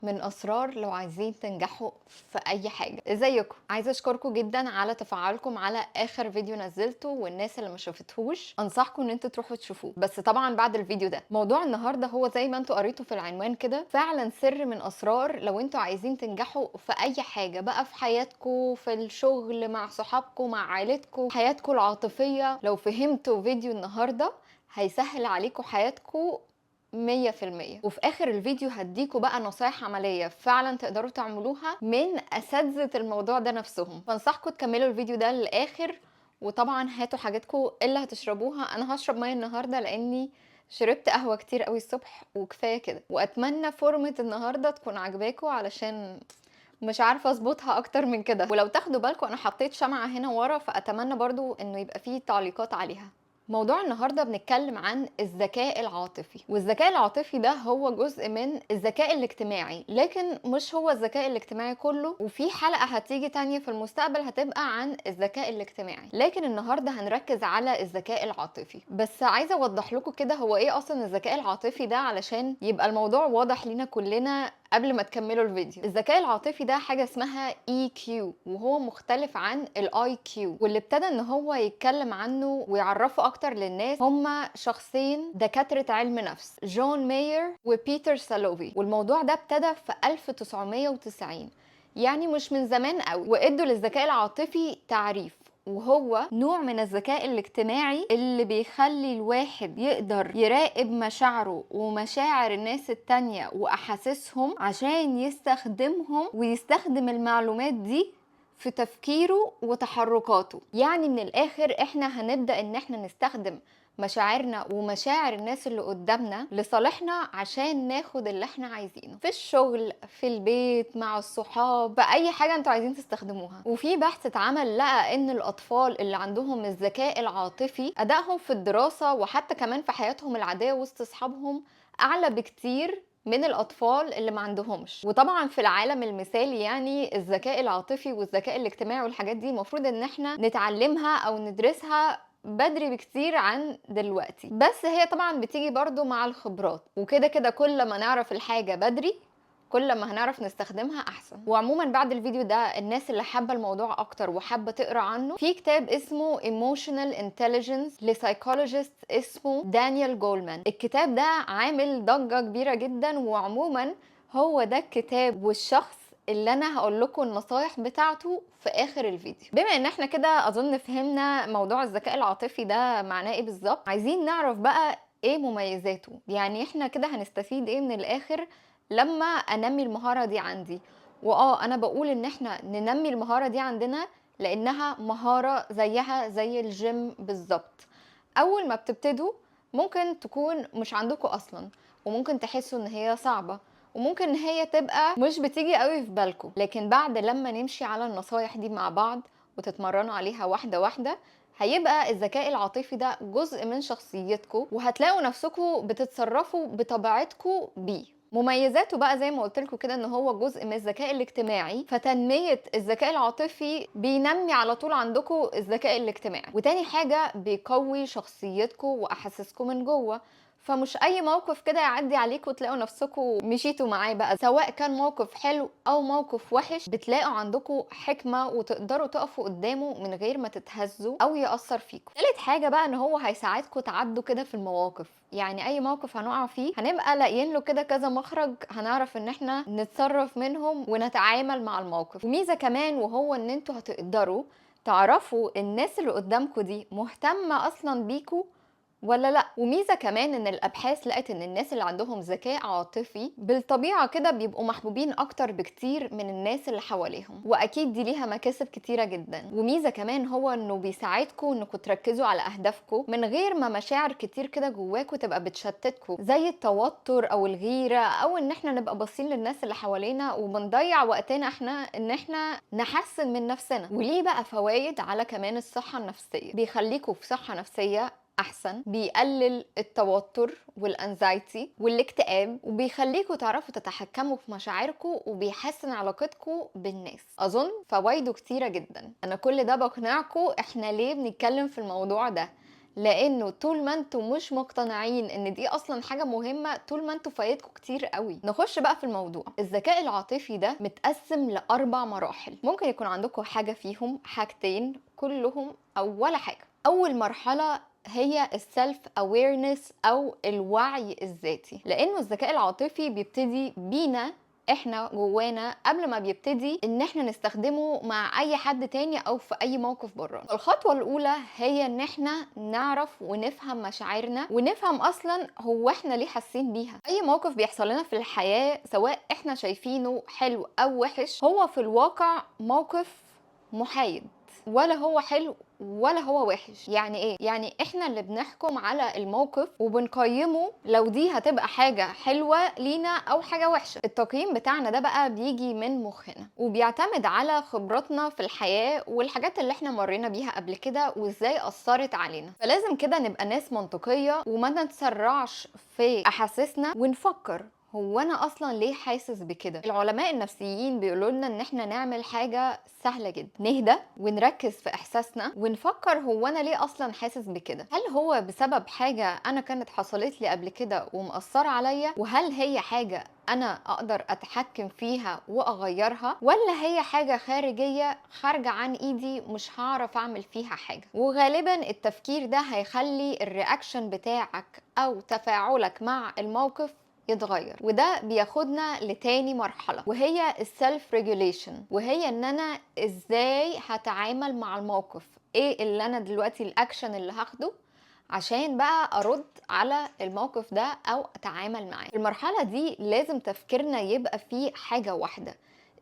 من اسرار لو عايزين تنجحوا في اي حاجه. ازيكم؟ عايزه اشكركم جدا على تفاعلكم على اخر فيديو نزلته، والناس اللي ما شافتهوش انصحكم ان انتوا تروحوا تشوفوه، بس طبعا بعد الفيديو ده. موضوع النهارده هو زي ما انتوا قريتوا في العنوان كده، فعلا سر من اسرار لو انتوا عايزين تنجحوا في اي حاجه بقى، في حياتكم، في الشغل، مع صحابكم، مع عائلتكم، حياتكم العاطفيه. لو فهمتوا فيديو النهارده هيسهل عليكم حياتكم 100%. وفي اخر الفيديو هديكوا بقى نصايح عمليه فعلا تقدروا تعملوها من اساتذه الموضوع ده نفسهم، فانصحكم تكملوا الفيديو ده للاخر. وطبعا هاتوا حاجاتكم اللي هتشربوها. انا هشرب ميه النهارده لاني شربت قهوه كتير قوي الصبح وكفايه كده. واتمنى فورمه النهارده تكون عجباكم، علشان مش عارفه اظبطها اكتر من كده. ولو تاخدوا بالكم انا حطيت شمعه هنا ورا، فاتمنى برضو انه يبقى فيه تعليقات عليها. موضوع النهارده بنتكلم عن الذكاء العاطفي، والذكاء العاطفي ده هو جزء من الذكاء الاجتماعي، لكن مش هو الذكاء الاجتماعي كله. وفي حلقة هتيجي تانية في المستقبل هتبقى عن الذكاء الاجتماعي، لكن النهارده هنركز على الذكاء العاطفي. بس عايزة اوضح لكم كده هو ايه اصلا الذكاء العاطفي ده، علشان يبقى الموضوع واضح لينا كلنا قبل ما تكملوا الفيديو. الذكاء العاطفي ده حاجة اسمها EQ، وهو مختلف عن الاي كيو. واللي ابتدى ان هو يتكلم عنه ويعرفه اكتر للناس هما شخصين دكاترة علم نفس، جون ماير وبيتر سالوفي. والموضوع ده ابتدى في 1990، يعني مش من زمان قوي. وادوا للذكاء العاطفي تعريف، وهو نوع من الذكاء الاجتماعي اللي بيخلي الواحد يقدر يراقب مشاعره ومشاعر الناس التانية وأحاسيسهم عشان يستخدمهم، ويستخدم المعلومات دي في تفكيره وتحركاته. يعني من الآخر احنا هنبدأ ان احنا نستخدم مشاعرنا ومشاعر الناس اللي قدامنا لصالحنا، عشان ناخد اللي احنا عايزينه في الشغل، في البيت، مع الصحاب، في اي حاجة انتوا عايزين تستخدموها. وفي بحث اتعمل لقى ان الاطفال اللي عندهم الذكاء العاطفي ادائهم في الدراسة وحتى كمان في حياتهم العادية وسط اصحابهم اعلى بكتير من الاطفال اللي ما عندهمش. وطبعا في العالم المثالي يعني الذكاء العاطفي والذكاء الاجتماعي والحاجات دي المفروض ان احنا نتعلمها او ندرسها بدري بكتير عن دلوقتي، بس هي طبعا بتيجي برضو مع الخبرات. وكده كده كل ما نعرف الحاجة بدري كل ما هنعرف نستخدمها احسن. وعموما بعد الفيديو ده الناس اللي حابه الموضوع اكتر وحابه تقرا عنه، في كتاب اسمه Emotional Intelligence لسايكولوجيست اسمه دانيال جولمان. الكتاب ده عامل ضجه كبيره جدا، وعموما هو ده الكتاب والشخص اللي انا هقول لكم النصايح بتاعته في اخر الفيديو. بما ان احنا كده اظن فهمنا موضوع الذكاء العاطفي ده معناه ايه بالظبط، عايزين نعرف بقى ايه مميزاته. يعني احنا كده هنستفيد ايه من الاخر لما انمي المهارة دي عندي. انا بقول ان احنا ننمي المهارة دي عندنا لانها مهارة زيها زي الجيم بالظبط. اول ما بتبتدوا ممكن تكون مش عندكم اصلا، وممكن تحسوا ان هي صعبة، وممكن ان هي تبقى مش بتيجي قوي في بالكم. لكن بعد لما نمشي على النصايح دي مع بعض وتتمرنوا عليها واحدة واحدة، هيبقى الذكاء العاطفي ده جزء من شخصيتكم، وهتلاقوا نفسكم بتتصرفوا بطبيعتكم بيه. مميزاته بقى زي ما قلت لكم كده ان هو جزء من الذكاء الاجتماعي، فتنمية الذكاء العاطفي بينمي على طول عندكم الذكاء الاجتماعي. وتاني حاجة بيقوي شخصيتكم واحاسيسكم من جوه، فمش اي موقف كده يعدي عليكم تلاقوا نفسكم مشيتوا معاه بقى، سواء كان موقف حلو او موقف وحش بتلاقوا عندكم حكمة وتقدروا تقفوا قدامه من غير ما تتهزوا او يأثر فيكم. تالت حاجة بقى ان هو هيساعدكم تعدوا كده في المواقف. يعني اي موقف هنقع فيه هنبقى لاقيين له كده كذا مخرج، هنعرف ان احنا نتصرف منهم ونتعامل مع الموقف. وميزة كمان وهو ان انتوا هتقدروا تعرفوا الناس اللي قدامكم دي مهتمة اصلا بيكوا ولا لا. وميزه كمان ان الابحاث لقت ان الناس اللي عندهم ذكاء عاطفي بالطبيعه كده بيبقوا محبوبين اكتر بكتير من الناس اللي حواليهم، واكيد دي ليها مكاسب كتيره جدا. وميزه كمان هو انه بيساعدكم انكم تركزوا على اهدافكم من غير ما مشاعر كتير كده جواكم تبقى بتشتتكم، زي التوتر او الغيره، او ان احنا نبقى باصين للناس اللي حوالينا وبنضيع وقتنا احنا ان احنا نحسن من نفسنا. وليه بقى فوائد على كمان الصحه النفسيه، بيخليكم في صحه نفسيه احسن، بيقلل التوتر والانزايتي والاكتئاب، وبيخليكم تعرفوا تتحكموا في مشاعركم، وبيحسن علاقتكم بالناس. اظن فوائده كتيره جدا. انا كل ده بقنعكم احنا ليه بنتكلم في الموضوع ده، لانه طول ما انتوا مش مقتنعين ان دي اصلا حاجه مهمه، طول ما انتوا فايتكم كتير قوي. نخش بقى في الموضوع. الذكاء العاطفي ده متقسم لاربع مراحل، ممكن يكون عندكم حاجه فيهم، حاجتين، كلهم، او ولا حاجه. اول مرحله هي السلف اويرنس او الوعي الذاتي، لانه الذكاء العاطفي بيبتدي بينا احنا جوانا قبل ما بيبتدي ان احنا نستخدمه مع اي حد تاني او في اي موقف بره. الخطوة الاولى هي ان احنا نعرف ونفهم مشاعرنا، ونفهم اصلا هو احنا ليه حاسين بيها. اي موقف بيحصل لنا في الحياة سواء احنا شايفينه حلو او وحش، هو في الواقع موقف محايد، ولا هو حلو ولا هو وحش. يعني ايه؟ يعني احنا اللي بنحكم على الموقف وبنقيمه لو دي هتبقى حاجة حلوة لينا او حاجة وحشة. التقييم بتاعنا ده بقى بيجي من مخنا، وبيعتمد على خبراتنا في الحياة والحاجات اللي احنا مرينا بيها قبل كده وازاي اثرت علينا. فلازم كده نبقى ناس منطقية وما نتسرعش في احاسيسنا، ونفكر هو انا اصلا ليه حاسس بكده. العلماء النفسيين بيقولوا لنا ان احنا نعمل حاجه سهله جدا، نهدى ونركز في احساسنا ونفكر هو انا ليه اصلا حاسس بكده. هل هو بسبب حاجه انا كانت حصلت لي قبل كده ومأثره عليا، وهل هي حاجه انا اقدر اتحكم فيها واغيرها، ولا هي حاجه خارجيه خارجه عن ايدي مش هعرف اعمل فيها حاجه. وغالبا التفكير ده هيخلي الرياكشن بتاعك او تفاعلك مع الموقف يتغير. وده بياخدنا لتاني مرحلة، وهي السلف ريجوليشن، وهي ان انا ازاي هتعامل مع الموقف، ايه اللي انا دلوقتي الاكشن اللي هاخده عشان بقى ارد على الموقف ده او اتعامل معاه. في المرحلة دي لازم تفكيرنا يبقى فيه حاجة واحدة،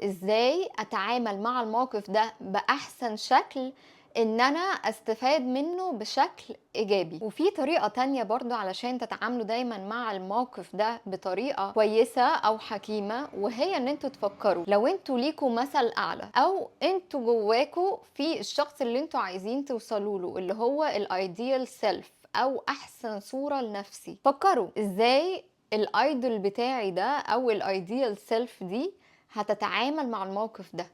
ازاي اتعامل مع الموقف ده باحسن شكل ان انا استفاد منه بشكل ايجابي. وفي طريقة تانية برضو علشان تتعاملوا دايما مع الموقف ده بطريقة كويسة او حكيمة، وهي ان انتوا تفكروا لو انتوا ليكوا مثل اعلى او انتوا جواكوا في الشخص اللي انتوا عايزين توصلوا له، اللي هو الايديال سيلف او احسن صورة لنفسي. فكروا ازاي الايدول بتاعي ده او الايديال سيلف دي هتتعامل مع الموقف ده.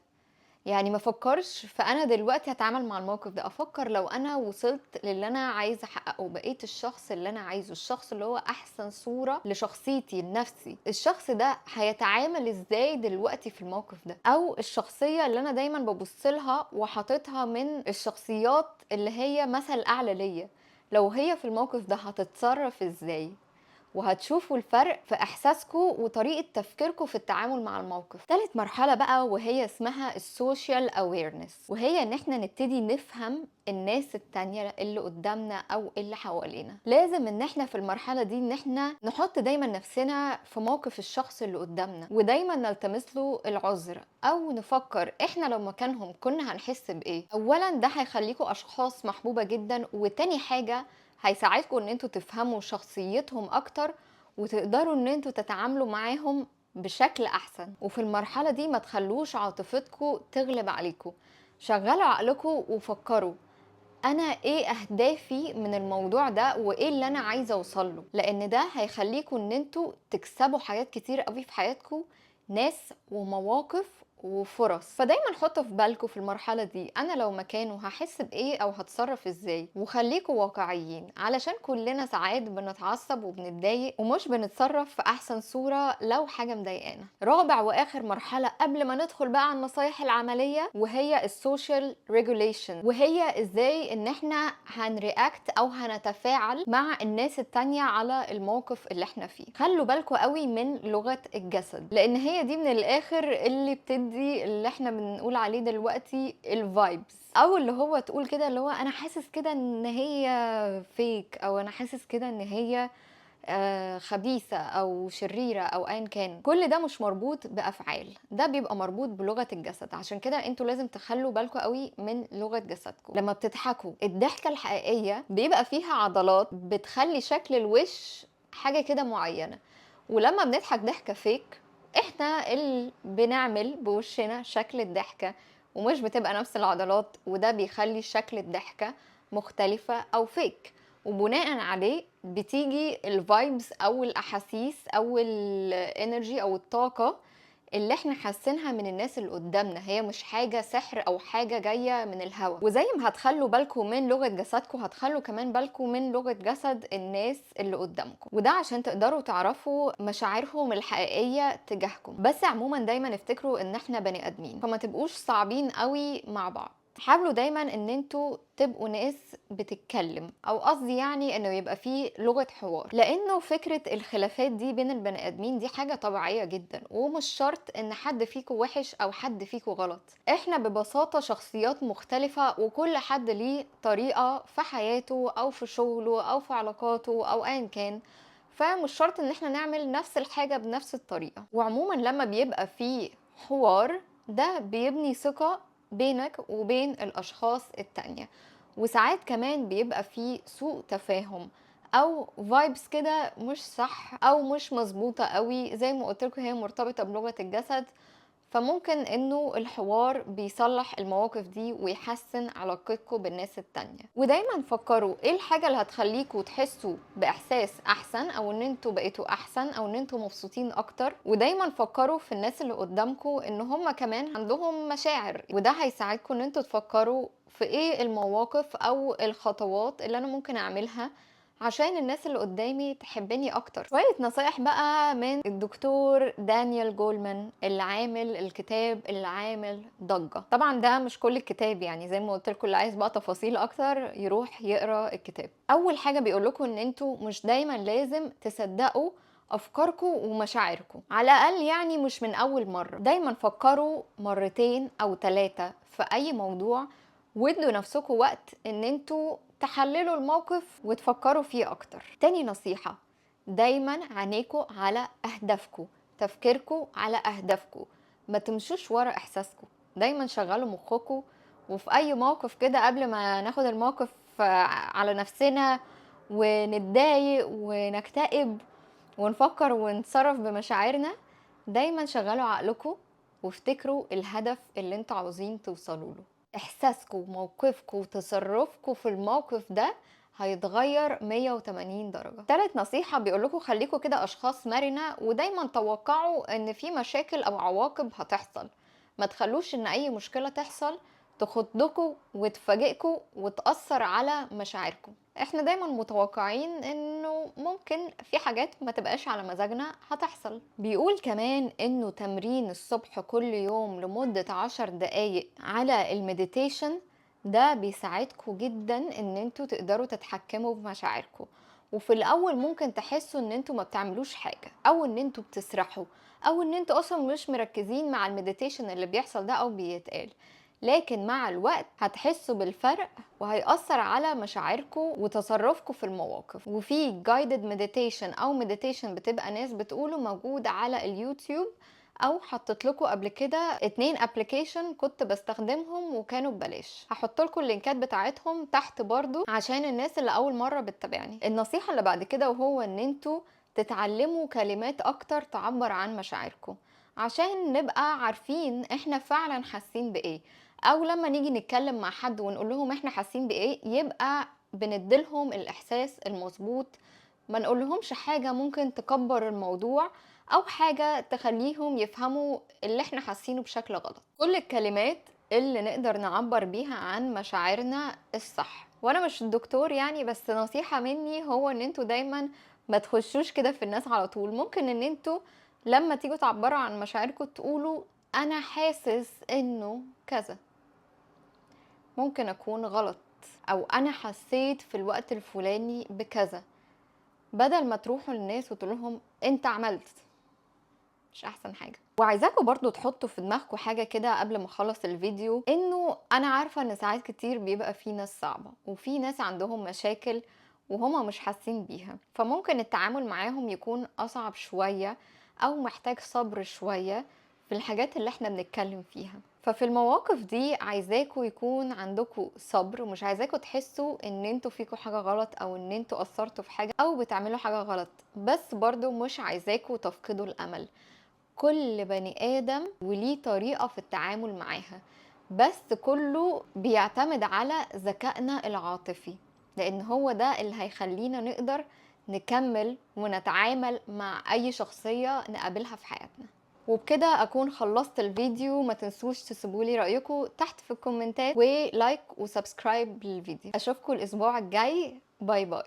يعني ما فكرش فانا دلوقتي هتعامل مع الموقف ده، افكر لو انا وصلت للي انا عايزه احققه، بقيت الشخص اللي انا عايزه، الشخص اللي هو احسن صوره لشخصيتي لنفسي، الشخص ده هيتعامل ازاي دلوقتي في الموقف ده. او الشخصيه اللي انا دايما ببص لها وحاططها من الشخصيات اللي هي مثل اعلى ليا، لو هي في الموقف ده هتتصرف ازاي. وهتشوفوا الفرق في احساسكم وطريقه تفكيركم في التعامل مع الموقف. ثالث مرحله بقى وهي اسمها السوشيال اويرنس، وهي ان احنا نبتدي نفهم الناس التانية اللي قدامنا او اللي حوالينا. لازم ان احنا في المرحله دي ان احنا نحط دايما نفسنا في موقف الشخص اللي قدامنا، ودايما نلتمس له العذر او نفكر احنا لو مكانهم كنا هنحس بايه. اولا ده هيخليكم اشخاص محبوبه جدا، وتاني حاجه هيساعدكم ان انتوا تفهموا شخصيتهم اكتر وتقدروا ان انتوا تتعاملوا معاهم بشكل احسن. وفي المرحلة دي ما تخلوش عاطفتكم تغلب عليكم، شغلوا عقلكم وفكروا انا ايه اهدافي من الموضوع ده وايه اللي انا عايزه اوصل له، لان ده هيخليكم ان انتوا تكسبوا حاجات كتير قوي في حياتكم، ناس ومواقف وفرص. فدايما حطوا في بالكم في المرحله دي انا لو مكانه هحس بايه او هتصرف ازاي. وخليكم واقعيين علشان كلنا ساعات بنتعصب وبنتضايق ومش بنتصرف في احسن صوره لو حاجه مضايقانا. رابع واخر مرحله قبل ما ندخل بقى على النصايح العمليه وهي السوشيال ريجوليشن، وهي ازاي ان احنا هنرياكت او هنتفاعل مع الناس التانية على الموقف اللي احنا فيه. خلوا بالكم قوي من لغة الجسد، لان هي دي من الاخر اللي بتدي اللي احنا بنقول عليه دلوقتي الفايبس، او اللي هو تقول كده اللي هو انا حاسس كده ان هي فيك، او انا حاسس كده ان هي خبيثة أو شريرة أو أيا كان. كل ده مش مربوط بأفعال، ده بيبقى مربوط بلغة الجسد. عشان كده انتوا لازم تخلوا بالكم قوي من لغة جسدكم. لما بتضحكوا الضحكة الحقيقية بيبقى فيها عضلات بتخلي شكل الوش حاجة كده معينة، ولما بنضحك ضحكة فيك احنا اللي بنعمل بوشنا شكل الضحكة ومش بتبقى نفس العضلات، وده بيخلي شكل الضحكة مختلفة أو فيك، وبناء عليه بتيجي الفايبس او الاحاسيس او الانرجي او الطاقه اللي احنا حاسينها من الناس اللي قدامنا، هي مش حاجة سحر او حاجة جاية من الهوا. وزي ما هتخلوا بالكم من لغة جسدكم، هتخلوا كمان بالكم من لغة جسد الناس اللي قدامكم، وده عشان تقدروا تعرفوا مشاعرهم الحقيقية تجاهكم. بس عموما دايما افتكروا ان احنا بني ادمين، فما تبقوش صعبين قوي مع بعض. حاولوا دايما ان انتوا تبقوا ناس بتتكلم، او قصدي يعني انه يبقى فيه لغة حوار، لانه فكرة الخلافات دي بين البني ادمين دي حاجة طبيعية جدا، ومش شرط ان حد فيكو وحش او حد فيكو غلط. احنا ببساطة شخصيات مختلفة، وكل حد ليه طريقة في حياته او في شغله او في علاقاته او ايا كان، فمش شرط ان احنا نعمل نفس الحاجة بنفس الطريقة. وعموما لما بيبقى فيه حوار، ده بيبني ثقة بينك وبين الاشخاص التانية، وساعات كمان بيبقى فيه سوء تفاهم او فايبس كده مش صح او مش مظبوطه قوي، زي ما قلت لكم هي مرتبطه بلغه الجسد، فممكن انه الحوار بيصلح المواقف دي ويحسن علاقتكم بالناس التانية. ودايما فكروا ايه الحاجة اللي هتخليكم تحسوا باحساس احسن، او ان انتوا بقيتوا احسن، او ان انتوا مبسوطين اكتر. ودايما فكروا في الناس اللي قدامكم ان هم كمان عندهم مشاعر، وده هيساعدكم ان انتوا تفكروا في ايه المواقف او الخطوات اللي انا ممكن اعملها عشان الناس اللي قدامي تحبني اكتر. شوية نصايح بقى من الدكتور دانيال جولمان اللي عامل الكتاب اللي عامل ضجة. طبعا ده مش كل الكتاب، يعني زي ما قلت لكم اللي عايز بقى تفاصيل اكتر يروح يقرا الكتاب. اول حاجة بيقول لكم ان انتوا مش دايما لازم تصدقوا افكاركم ومشاعركم، على الاقل يعني مش من اول مرة. دايما فكروا مرتين او ثلاثة في اي موضوع، وادوا نفسكم وقت ان انتوا تحللوا الموقف وتفكروا فيه اكتر. تاني نصيحة، دايما عينيكوا على اهدافكم، تفكيركم على اهدافكم، ما تمشوش ورا احساسكم. دايما شغلوا مخكم، وفي اي موقف كده قبل ما ناخد الموقف على نفسنا ونتضايق ونكتئب ونفكر ونتصرف بمشاعرنا، دايما شغلوا عقلكم وافتكروا الهدف اللي انتوا عاوزين توصلوا له. احساسكم وموقفكم وتصرفكم في الموقف ده هيتغير 180 درجة. تالت نصيحة بيقولكوا خليكوا كده اشخاص مرنة، ودايما توقعوا ان في مشاكل او عواقب هتحصل. ما تخلوش ان اي مشكلة تحصل تخضكوا وتفاجئكوا وتأثر على مشاعركم. احنا دايما متوقعين انه ممكن في حاجات ما تبقاش على مزاجنا هتحصل. بيقول كمان انه تمرين الصبح كل يوم لمدة 10 دقايق على المديتيشن ده بيساعدكم جدا ان انتوا تقدروا تتحكموا بمشاعركم. وفي الاول ممكن تحسوا ان انتوا ما بتعملوش حاجة، او ان انتوا بتسرحوا، او ان انتوا اصلا مش مركزين مع المديتيشن اللي بيحصل ده او بيتقال، لكن مع الوقت هتحسوا بالفرق وهيأثر على مشاعركم وتصرفكم في المواقف. وفي guided meditation او meditation بتبقى ناس بتقوله موجود على اليوتيوب، او حطيت لكم قبل كده 2 ابلكيشن كنت بستخدمهم وكانوا ببلاش، هحط لكم اللينكات بتاعتهم تحت برضو عشان الناس اللي اول مره بتتابعني. النصيحه اللي بعد كده وهو ان انتوا تتعلموا كلمات اكتر تعبر عن مشاعركم، عشان نبقى عارفين احنا فعلا حاسين بايه، او لما نيجي نتكلم مع حد ونقول لهم احنا حاسين بايه يبقى بنديلهم الاحساس المظبوط، ما نقولهمش حاجة ممكن تكبر الموضوع او حاجة تخليهم يفهموا اللي احنا حاسينه بشكل غلط. كل الكلمات اللي نقدر نعبر بيها عن مشاعرنا الصح. وانا مش الدكتور يعني، بس نصيحة مني هو ان انتوا دايما ما تخشوش كده في الناس على طول. ممكن ان انتوا لما تيجوا تعبروا عن مشاعركم تقولوا انا حاسس انه كذا، ممكن اكون غلط، او انا حسيت في الوقت الفلاني بكذا، بدل ما تروحوا للناس وتقولهم انت عملت. مش احسن حاجة. وعايزاكم برضو تحطوا في دماغكم حاجة كده قبل ما اخلص الفيديو، انه انا عارفة ان ساعات كتير بيبقى في ناس صعبة وفي ناس عندهم مشاكل وهما مش حاسين بيها، فممكن التعامل معاهم يكون اصعب شوية او محتاج صبر شوية في الحاجات اللي احنا بنتكلم فيها. ففي المواقف دي عايزاكم يكون عندكم صبر، ومش عايزاكم تحسوا ان انتوا فيكم حاجة غلط او ان انتوا قصرتوا في حاجة او بتعملوا حاجة غلط، بس برضو مش عايزاكم تفقدوا الامل. كل بني آدم وليه طريقة في التعامل معاها، بس كله بيعتمد على ذكائنا العاطفي، لأن هو ده اللي هيخلينا نقدر نكمل ونتعامل مع أي شخصية نقابلها في حياتنا. وبكده اكون خلصت الفيديو. ما تنسوش تسيبولي رايكم تحت في الكومنتات، ولايك وسبسكرايب للفيديو. اشوفكم الاسبوع الجاي. باي باي.